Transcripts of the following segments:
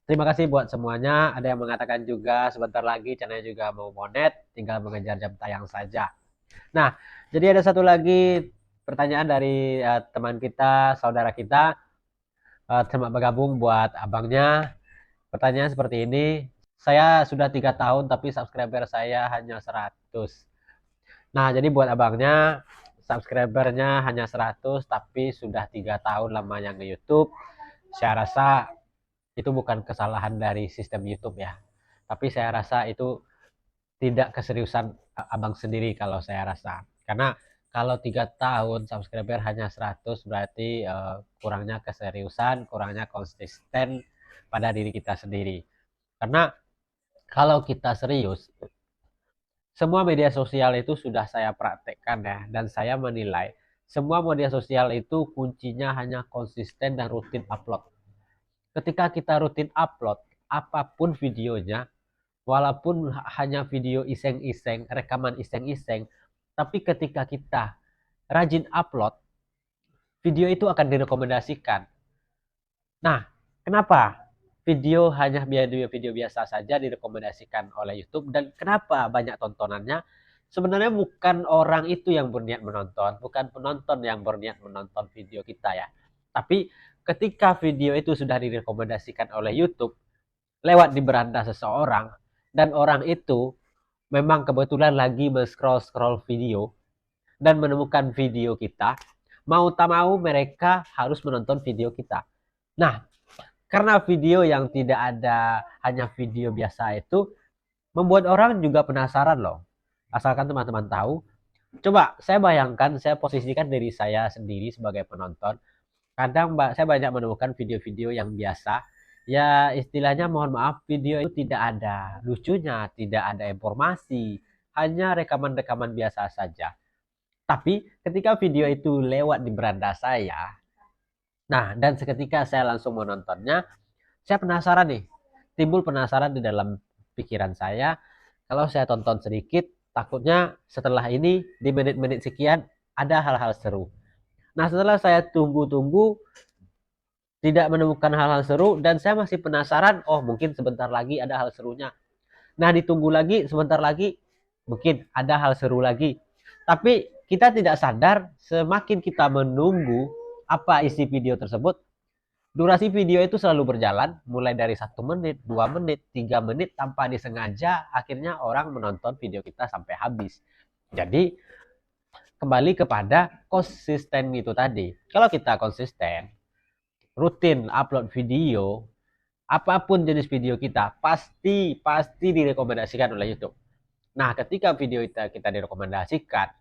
Terima kasih buat semuanya. Ada yang mengatakan juga sebentar lagi channelnya juga mau monet, tinggal mengejar jam tayang saja. Nah, jadi ada satu lagi pertanyaan dari teman kita, saudara kita. Terima bergabung buat abangnya. Pertanyaan seperti ini. Saya sudah 3 tahun tapi subscriber saya hanya 100. Nah, jadi buat abangnya, subscribernya hanya 100 tapi sudah 3 tahun lamanya nge-YouTube. Saya rasa itu bukan kesalahan dari sistem YouTube ya. Tapi saya rasa itu tidak keseriusan abang sendiri kalau saya rasa. Karena kalau 3 tahun subscriber hanya 100 berarti kurangnya keseriusan, kurangnya konsisten pada diri kita sendiri. Karena kalau kita serius, semua media sosial itu sudah saya praktekkan ya, dan saya menilai semua media sosial itu kuncinya hanya konsisten dan rutin upload. Ketika kita rutin upload, apapun videonya, walaupun hanya video iseng-iseng, rekaman iseng-iseng, tapi ketika kita rajin upload, video itu akan direkomendasikan. Nah, kenapa video hanya video biasa saja direkomendasikan oleh YouTube dan kenapa banyak tontonannya? Sebenarnya bukan orang itu yang berniat menonton, bukan penonton yang berniat menonton video kita ya. Tapi ketika video itu sudah direkomendasikan oleh YouTube lewat di beranda seseorang dan orang itu memang kebetulan lagi scroll video dan menemukan video kita, mau tak mau mereka harus menonton video kita. Nah, karena video yang tidak ada hanya video biasa itu membuat orang juga penasaran loh. Asalkan teman-teman tahu, coba saya bayangkan, saya posisikan diri saya sendiri sebagai penonton. Kadang saya banyak menemukan video-video yang biasa. Ya istilahnya mohon maaf video itu tidak ada lucunya, tidak ada informasi, hanya rekaman-rekaman biasa saja. Tapi ketika video itu lewat di beranda saya, nah dan seketika saya langsung menontonnya, saya penasaran nih, timbul penasaran di dalam pikiran saya. Kalau saya tonton sedikit, takutnya setelah ini di menit-menit sekian ada hal-hal seru. Nah setelah saya tunggu-tunggu tidak menemukan hal-hal seru dan saya masih penasaran, oh mungkin sebentar lagi ada hal serunya. Nah ditunggu lagi, sebentar lagi mungkin ada hal seru lagi. Tapi kita tidak sadar semakin kita menunggu apa isi video tersebut, durasi video itu selalu berjalan mulai dari 1 menit, 2 menit, 3 menit tanpa disengaja akhirnya orang menonton video kita sampai habis. Jadi kembali kepada konsisten itu tadi. Kalau kita konsisten, rutin upload video, apapun jenis video kita pasti pasti direkomendasikan oleh YouTube. Nah, ketika video kita direkomendasikan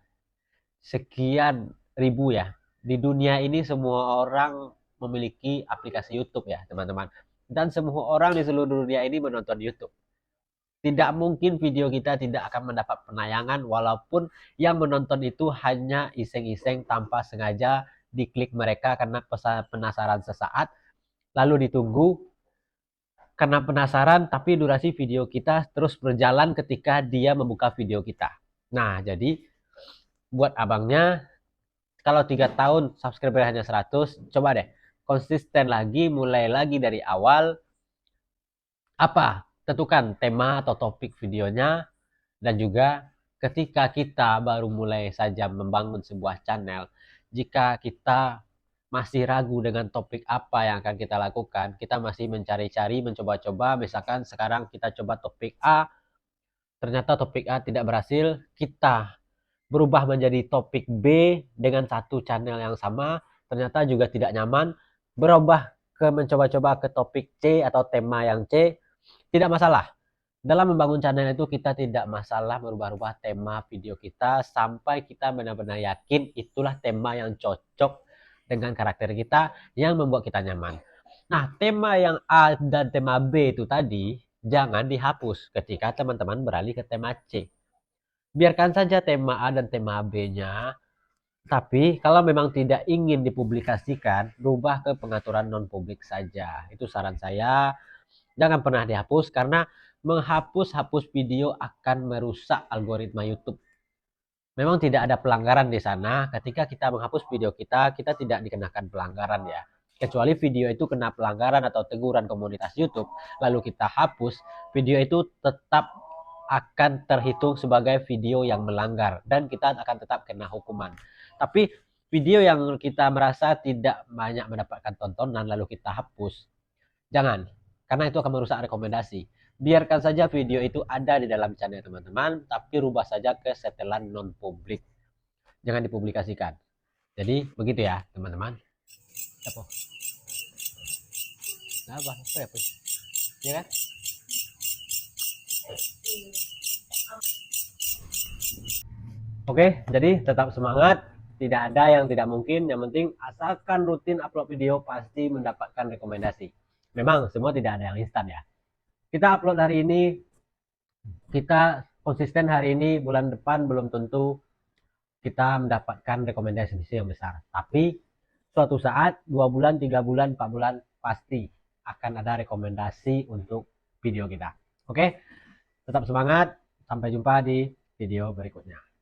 sekian ribu ya. Di dunia ini semua orang memiliki aplikasi YouTube ya, teman-teman. Dan semua orang di seluruh dunia ini menonton YouTube. Tidak mungkin video kita tidak akan mendapat penayangan walaupun yang menonton itu hanya iseng-iseng tanpa sengaja diklik mereka karena penasaran sesaat, lalu ditunggu karena penasaran tapi durasi video kita terus berjalan ketika dia membuka video kita. Nah, jadi buat abangnya, kalau 3 tahun subscriber hanya 100, coba deh konsisten lagi, mulai lagi dari awal. Apa? Tentukan tema atau topik videonya dan juga ketika kita baru mulai saja membangun sebuah channel, jika kita masih ragu dengan topik apa yang akan kita lakukan, kita masih mencari-cari, mencoba-coba, misalkan sekarang kita coba topik A, ternyata topik A tidak berhasil, kita berubah menjadi topik B dengan satu channel yang sama, ternyata juga tidak nyaman, berubah ke mencoba-coba ke topik C atau tema yang C, tidak masalah. Dalam membangun channel itu kita tidak masalah merubah-rubah tema video kita sampai kita benar-benar yakin itulah tema yang cocok dengan karakter kita yang membuat kita nyaman. Nah, tema yang A dan tema B itu tadi jangan dihapus ketika teman-teman beralih ke tema C. Biarkan saja tema A dan tema B-nya, tapi kalau memang tidak ingin dipublikasikan, rubah ke pengaturan non-publik saja. Itu saran saya. Jangan pernah dihapus karena menghapus-hapus video akan merusak algoritma YouTube. Memang tidak ada pelanggaran di sana. Ketika kita menghapus video kita, kita tidak dikenakan pelanggaran ya. Kecuali video itu kena pelanggaran atau teguran komunitas YouTube, lalu kita hapus, video itu tetap akan terhitung sebagai video yang melanggar dan kita akan tetap kena hukuman. Tapi video yang kita merasa tidak banyak mendapatkan tontonan lalu kita hapus, jangan, karena itu akan merusak rekomendasi. Biarkan saja video itu ada di dalam channel teman-teman, tapi rubah saja ke setelan non publik, jangan dipublikasikan. Jadi begitu ya teman-teman. Apa? Nah, apa ya, ya kan? Oke, jadi tetap semangat. Tidak ada yang tidak mungkin. Yang penting asalkan rutin upload video pasti mendapatkan rekomendasi. Memang semua tidak ada yang instan ya. Kita upload hari ini, kita konsisten hari ini, bulan depan belum tentu kita mendapatkan rekomendasi yang besar. Tapi suatu saat 2 bulan, 3 bulan, 4 bulan pasti akan ada rekomendasi untuk video kita. Oke, tetap semangat. Sampai jumpa di video berikutnya.